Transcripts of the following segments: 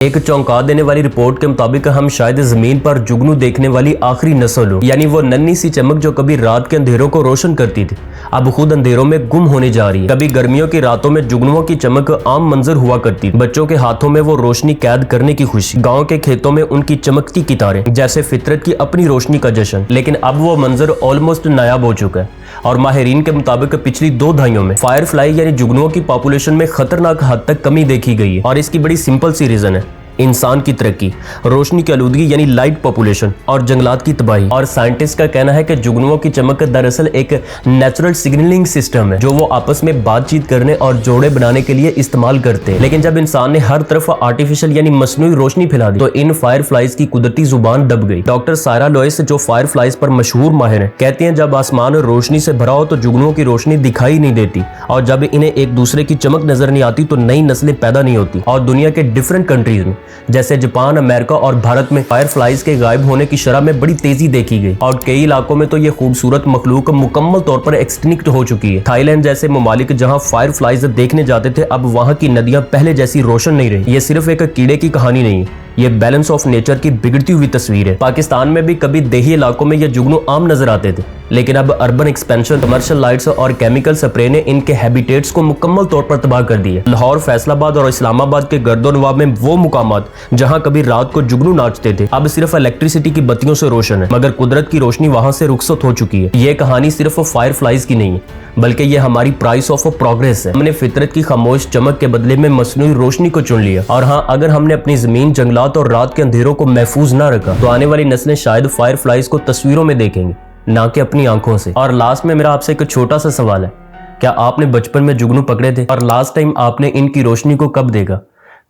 एक चौंका देने वाली रिपोर्ट के मुताबिक हम शायद जमीन पर जुगनू देखने वाली आखिरी नस्ल हो, यानी वो नन्ही सी चमक जो कभी रात के अंधेरों को रोशन करती थी अब खुद अंधेरों में गुम होने जा रही है। कभी गर्मियों की रातों में जुगनुओं की चमक आम मंजर हुआ करती थी, बच्चों के हाथों में वो रोशनी कैद करने की खुशी, गाँव के खेतों में उनकी चमकती कितारें जैसे फितरत की अपनी रोशनी का जश्न। लेकिन अब वो मंजर ऑलमोस्ट नायाब हो चुका है और माहिरीन के मुताबिक पिछली 2 दहाइयों में फायरफ्लाई यानी जुगनुओं की पॉपुलेशन में खतरनाक हद तक कमी देखी गई है। और इसकी बड़ी सिंपल सी रीजन है इंसान की तरक्की, रोशनी की आलूदगी यानी लाइट पॉपुलेशन और जंगलात की तबाही। और साइंटिस्ट का कहना है कि जुगनुओं की चमक दरअसल एक नेचुरल सिग्नलिंग सिस्टम है जो वो आपस में बातचीत करने और जोड़े बनाने के लिए इस्तेमाल करते हैं। लेकिन जब इंसान ने हर तरफ आर्टिफिशियल यानी मसनूई रोशनी फैला दी तो इन फायर फ्लाइज की कुदरती जुबान दब गई। डॉक्टर सारा लॉइस जो फायर फ्लाइज पर मशहूर माहिर है कहती हैं जब आसमान रोशनी से भरा हो तो जुगनुओं की रोशनी दिखाई नहीं देती और जब इन्हें एक दूसरे की चमक नजर नहीं आती तो नई नस्लें पैदा नहीं होती। और दुनिया के डिफरेंट कंट्रीज में जैसे जापान, अमेरिका और भारत में फायर फ्लाइज के गायब होने की शरह में बड़ी तेजी देखी गई और कई इलाकों में तो ये खूबसूरत मखलूक मुकम्मल तौर पर एक्सटिंक्ट हो चुकी है। थाईलैंड जैसे ममालिक जहां फायर फ्लाइज देखने जाते थे अब वहां की नदियां पहले जैसी रोशन नहीं रही। ये सिर्फ एक कीड़े की कहानी नहीं है, ये बैलेंस ऑफ नेचर की बिगड़ती हुई तस्वीर है। पाकिस्तान में भी कभी देही इलाकों में ये जुगनू आम नजर आते थे, लेकिन अब अर्बन एक्सपेंशन, कमर्शियल लाइट्स और केमिकल स्प्रे ने इनके हैबिटेट्स को मुकम्मल तौर पर तबाह कर दिया। लाहौर, फैसलाबाद और इस्लामाबाद के गर्दो नवाब में वो मुकामात जहां कभी रात को जुगनू नाचते थे अब सिर्फ इलेक्ट्रिसिटी की बत्तियों से रोशन है, मगर कुदरत की रोशनी वहां से रुखसत हो चुकी है। ये कहानी सिर्फ फायर फ्लाइज की नहीं है बल्कि ये हमारी प्राइस ऑफ प्रोग्रेस है। हमने फितरत की खामोश चमक के बदले में मसनूई रोशनी को चुन लिया। और हाँ, अगर हमने अपनी जमीन, जंगलात और रात के अंधेरों को महफूज ना रखा तो आने वाली नस्लें शायद फायर फ्लाइज को तस्वीरों में देखेंगे ना कि अपनी आंखों से। और लास्ट में मेरा आपसे एक छोटा सा सवाल है, क्या आपने बचपन में जुगनू पकड़े थे और लास्ट टाइम आपने इनकी रोशनी को कब देखा?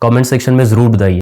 कमेंट सेक्शन में जरूर बताइए।